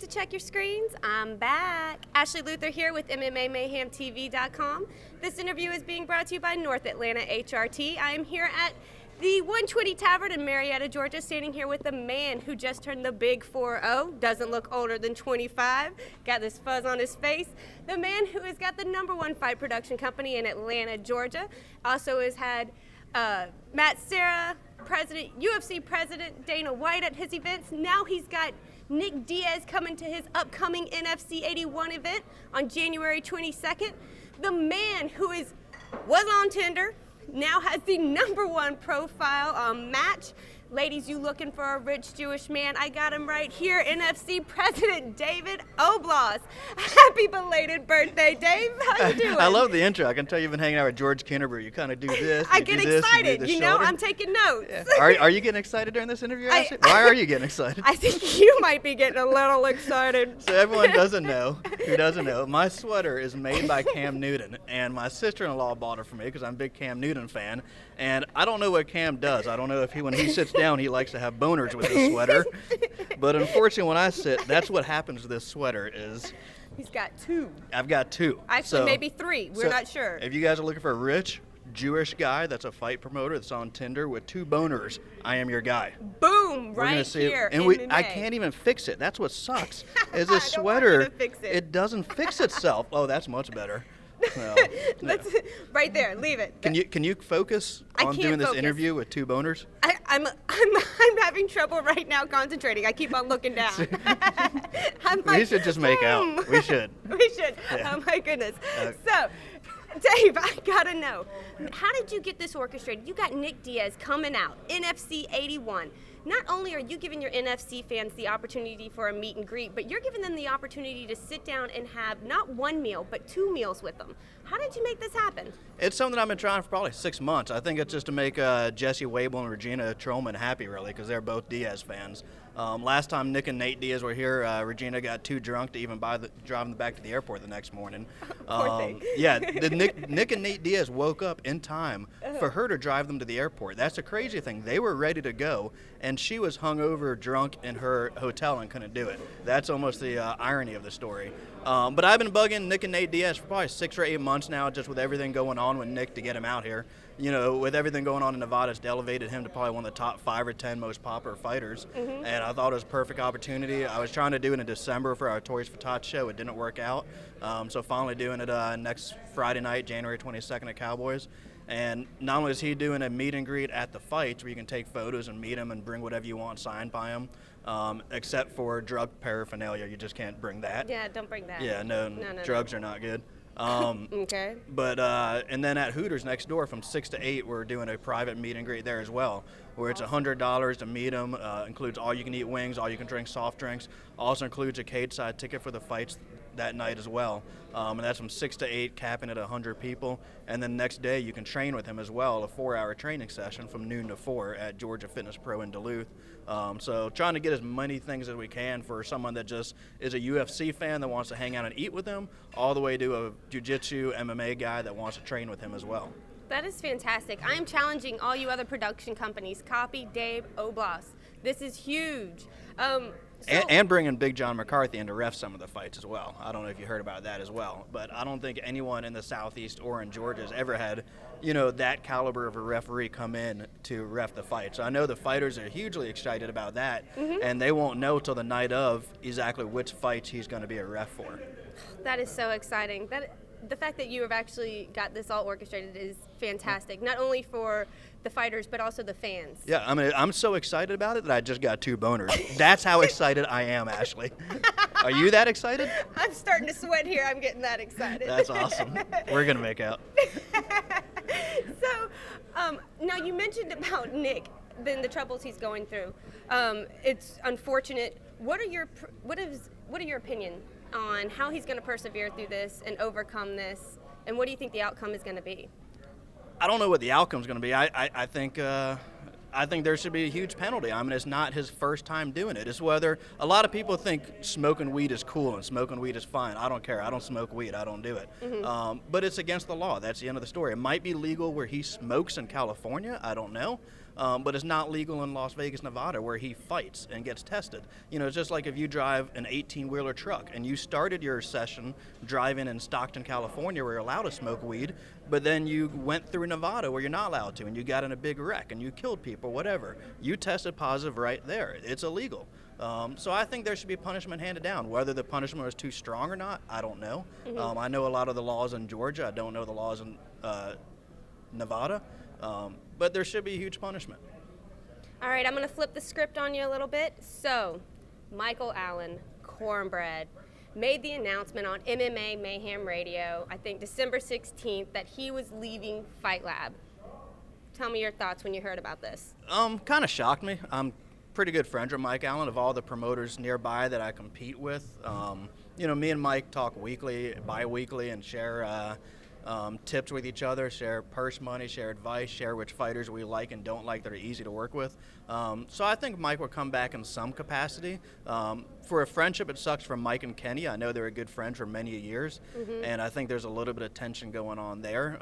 to check your screens. I'm back. Ashley Luther here with MMAMayhemTV.com. This interview is being brought to you by North Atlanta HRT. I am here at the 120 Tavern in Marietta, Georgia, standing here with a man who just turned the big 4-0, doesn't look older than 25, got this fuzz on his face. The man who has got the #1 fight production company in Atlanta, Georgia, also has had Matt Serra, UFC President Dana White at his events. Now he's got Nick Diaz coming to his upcoming NFC 81 event on January 22nd. The man who was on Tinder, now has the #1 profile match. Ladies, you looking for a rich Jewish man? I got him right here, NFC President David Oblas. Happy belated birthday, Dave. How you doing? I love the intro. I can tell you've been hanging out with George Kinneber. You kind of do this. I get excited. You know, I'm taking notes. Yeah. Are you getting excited during this interview, Ashley? Why are you getting excited? I think you might be getting a little excited. So everyone who doesn't know, my sweater is made by Cam Newton, and my sister-in-law bought it for me because I'm a big Cam Newton fan. And I don't know what Cam does. I don't know if when he sits down, he likes to have boners with his sweater. But unfortunately, when I sit, that's what happens to this sweater is. He's got 2. I've got 2. Actually, maybe 3. We're not sure. If you guys are looking for a rich Jewish guy that's a fight promoter that's on Tinder with 2 boners, I am your guy. Boom! Right here. And I can't even fix it. That's what sucks. Is this sweater? It doesn't fix itself. Oh, that's much better. Well, right there. Leave it. Can you focus on doing this interview with 2 boners? I'm having trouble right now concentrating. I keep on looking down. We should just make out. We should. We should. Yeah. Oh my goodness. So, Dave, I gotta know, how did you get this orchestrated? You got Nick Diaz coming out, NFC 81. Not only are you giving your NFC fans the opportunity for a meet and greet, but you're giving them the opportunity to sit down and have not 1 meal, but 2 meals with them. How did you make this happen? It's something I've been trying for probably 6 months. I think it's just to make Jesse Wable and Regina Trollman happy, really, because they're both Diaz fans. Last time Nick and Nate Diaz were here, Regina got too drunk to even drive them back to the airport the next morning. Poor thing. Yeah, Nick and Nate Diaz woke up in time for her to drive them to the airport. That's the crazy thing. They were ready to go, and she was hungover, drunk in her hotel and couldn't do it. That's almost the irony of the story. But I've been bugging Nick and Nate Diaz for probably 6 or 8 months now, just with everything going on with Nick to get him out here. You know, with everything going on in Nevada, it's elevated him to probably one of the top 5 or 10 most popular fighters. And I thought it was a perfect opportunity. I was trying to do it in December for our Toys for Tots show. It didn't work out. So finally doing it next Friday night, January 22nd at Cowboys. And not only is he doing a meet and greet at the fights where you can take photos and meet him and bring whatever you want signed by him, except for drug paraphernalia. You just can't bring that. Yeah, don't bring that. Yeah, no. Drugs are not good. Okay. But and then at Hooters next door from 6 to 8, we're doing a private meet and greet there as well, where it's $100 to meet them. Includes all you can eat wings, all you can drink soft drinks. Also includes a cage side ticket for the fights that night as well. And that's from 6 to 8, capping at 100 people. And then next day you can train with him as well, a 4-hour training session from noon to 4 at Georgia Fitness Pro in Duluth. So trying to get as many things as we can for someone that just is a UFC fan that wants to hang out and eat with him, all the way to a jiu-jitsu MMA guy that wants to train with him as well. That is fantastic. I am challenging all you other production companies. Copy Dave Oblas. This is huge. And bringing Big John McCarthy in to ref some of the fights as well. I don't know if you heard about that as well, but I don't think anyone in the Southeast or in Georgia has ever had, that caliber of a referee come in to ref the fight. So I know the fighters are hugely excited about that, and they won't know till the night of exactly which fights he's going to be a ref for. That is so exciting. The fact that you have actually got this all orchestrated is fantastic, not only for the fighters, but also the fans. Yeah, I mean, I'm so excited about it that I just got 2 boners. That's how excited I am, Ashley. Are you that excited? I'm starting to sweat here. I'm getting that excited. That's awesome. We're going to make out. So, now you mentioned about Nick, then the troubles he's going through. It's unfortunate. What are your opinion on how he's going to persevere through this and overcome this, and what do you think the outcome is going to be? I don't know what the outcome's going to be. I think there should be a huge penalty. I mean, it's not his first time doing it. It's whether a lot of people think smoking weed is cool and smoking weed is fine. I don't care. I don't smoke weed. I don't do it. But it's against the law. That's the end of the story. It might be legal where he smokes in California. I don't know. but it's not legal in Las Vegas, Nevada, where he fights and gets tested. It's just like if you drive an 18-wheeler truck and you started your session driving in Stockton, California, where you're allowed to smoke weed, but then you went through Nevada where you're not allowed to, and you got in a big wreck and you killed people, whatever. You tested positive right there. It's illegal. So I think there should be punishment handed down. Whether the punishment was too strong or not, I don't know. I know a lot of the laws in Georgia. I don't know the laws in Nevada. But there should be a huge punishment. All right, I'm going to flip the script on you a little bit. So, Michael Allen, Cornbread, made the announcement on MMA Mayhem Radio, I think December 16th, that he was leaving Fight Lab. Tell me your thoughts when you heard about this. Kind of shocked me. I'm pretty good friends with Mike Allen, of all the promoters nearby that I compete with. Me and Mike talk weekly, bi-weekly, and share tips with each other, share purse money, share advice, share which fighters we like and don't like that are easy to work with. So I think Mike will come back in some capacity. For a friendship, it sucks for Mike and Kenny. I know they were good friends for many years, and I think there's a little bit of tension going on there.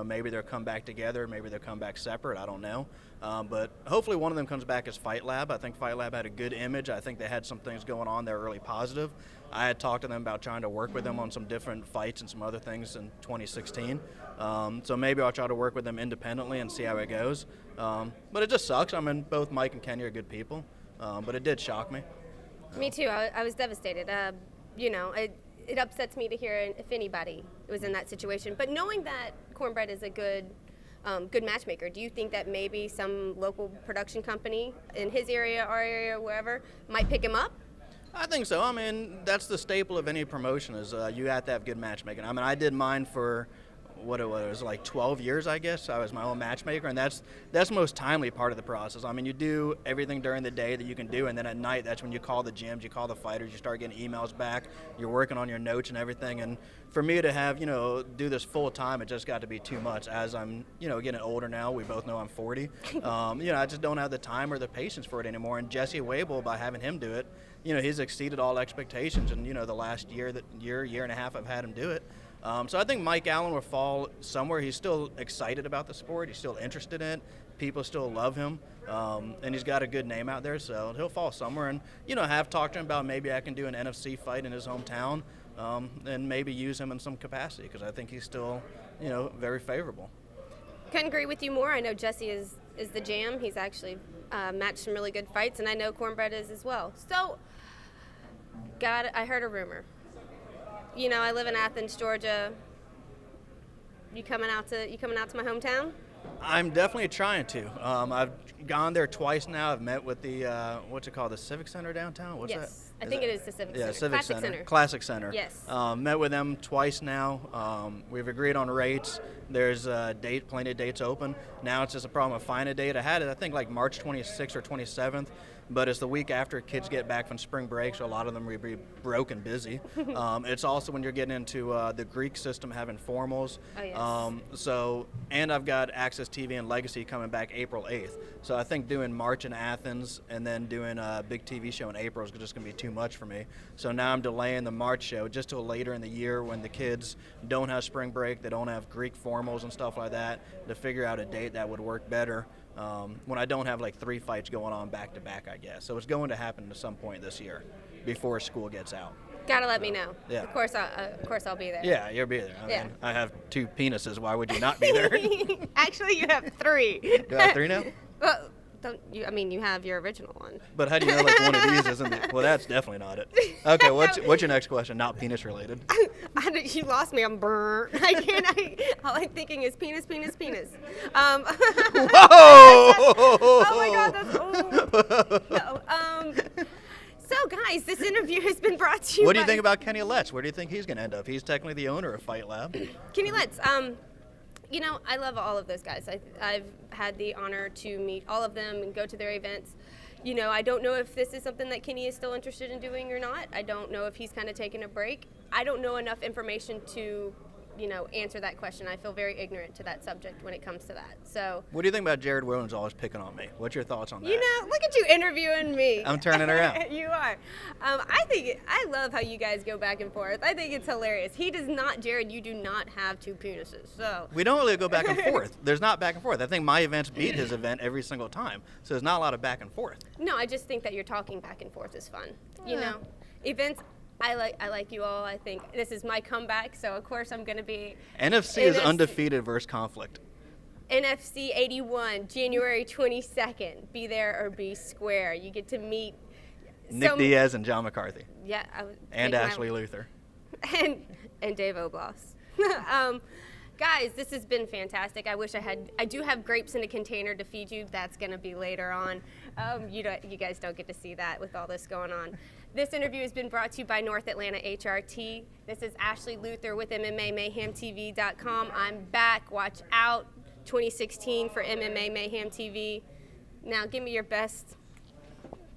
Maybe they'll come back together, maybe they'll come back separate, I don't know. But hopefully one of them comes back as Fight Lab. I think Fight Lab had a good image. I think they had some things going on there really positive. I had talked to them about trying to work with them on some different fights and some other things in 2016. So maybe I'll try to work with them independently and see how it goes. But it just sucks. I mean, both Mike and Kenny are good people, but it did shock me. Me too. I was devastated. It upsets me to hear if anybody was in that situation. But knowing that Cornbread is a good matchmaker, do you think that maybe some local production company in his area, our area, wherever, might pick him up? I think so. I mean, that's the staple of any promotion is you have to have good matchmaking. I mean, I did mine for what it was, like 12 years, I guess. I was my own matchmaker, and that's the most timely part of the process. I mean, you do everything during the day that you can do, and then at night, that's when you call the gyms, you call the fighters, you start getting emails back, you're working on your notes and everything. And for me to have, do this full time, it just got to be too much. As I'm, getting older now, we both know I'm 40. I just don't have the time or the patience for it anymore. And Jesse Wabel, by having him do it, he's exceeded all expectations. And, the last year and a half I've had him do it. So I think Mike Allen will fall somewhere. He's still excited about the sport. He's still interested in it. People still love him. And he's got a good name out there, so he'll fall somewhere. And, have talked to him about maybe I can do an NFC fight in his hometown and maybe use him in some capacity because I think he's still, very favorable. Couldn't agree with you more. I know Jesse is the jam. He's actually matched some really good fights, and I know Cornbread is as well. So, I heard a rumor. I live in Athens, Georgia. You coming out to my hometown? I'm definitely trying to. I've gone there twice now. I've met with the what's it called, the Civic Center downtown. What's that? I think it is the Civic Center. Yeah, Civic Classic Center. Classic Center. Yes. Met with them twice now. We've agreed on rates. There's plenty of dates open. Now it's just a problem of finding a date. I had it, I think, like March 26th or 27th. But it's the week after kids get back from spring break, so a lot of them will be broke and busy. It's also when you're getting into the Greek system having formals. Oh, yes. And I've got Access TV and Legacy coming back April 8th. So I think doing March in Athens and then doing a big TV show in April is just going to be too much for me. So now I'm delaying the March show just till later in the year when the kids don't have spring break, they don't have Greek formals and stuff like that, to figure out a date that would work better. When I don't have like 3 fights going on back to back, I guess. So it's going to happen at some point this year before school gets out. Gotta let me know. Yeah. Of course I'll be there. Yeah, you'll be there. I mean, I have 2 penises. Why would you not be there? Actually, you have 3. Do I have 3 now? Well, don't you? I mean, you have your original one. But how do you know like one of these isn't it? Well, that's definitely not it. Okay, what's your next question? Not penis related. You lost me. I'm burnt. All I'm thinking is penis. Whoa! Oh my God, that's old. No. So, guys, this interview has been brought to you. What do you think about Kenny Letts? Where do you think he's going to end up? He's technically the owner of Fight Lab. Kenny Letts. I love all of those guys. I've had the honor to meet all of them and go to their events. I don't know if this is something that Kenny is still interested in doing or not. I don't know if he's kind of taking a break. I don't know enough information to answer that question. I feel very ignorant to that subject when it comes to that. So. What do you think about Jared Williams always picking on me? What's your thoughts on that? Look at you interviewing me. I'm turning around. You are. I love how you guys go back and forth. I think it's hilarious. He does not, Jared, you do not have two penises. So. We don't really go back and forth. There's not back and forth. I think my events beat his event every single time. So there's not a lot of back and forth. No, I just think that you're talking back and forth is fun. Events. I like you all. I think this is my comeback, so of course I'm going to be. NFC is undefeated versus conflict. NFC 81, January 22nd. Be there or be square. You get to meet Nick Diaz and John McCarthy. Yeah. And Ashley Luther. And Dave Oblas. Guys, this has been fantastic. I do have grapes in a container to feed you. That's going to be later on. You guys don't get to see that with all this going on. This interview has been brought to you by North Atlanta HRT. This is Ashley Luther with MMAMayhemTV.com. I'm back. Watch out. 2016 for MMA Mayhem TV. Now, give me your best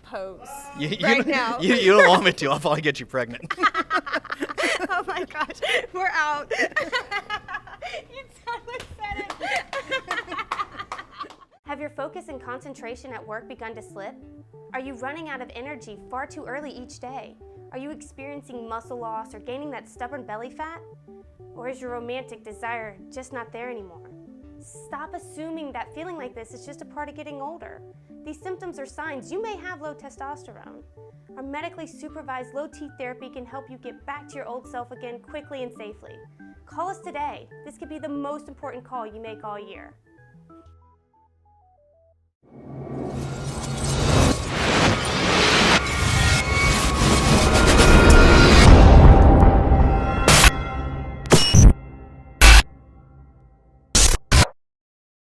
pose right now. You don't want me to. I'll probably get you pregnant. Oh my gosh, we're out. You totally said it. Have your focus and concentration at work begun to slip? Are you running out of energy far too early each day? Are you experiencing muscle loss or gaining that stubborn belly fat? Or is your romantic desire just not there anymore? Stop assuming that feeling like this is just a part of getting older. These symptoms are signs you may have low testosterone. Our medically supervised low T therapy can help you get back to your old self again quickly and safely. Call us today. This could be the most important call you make all year.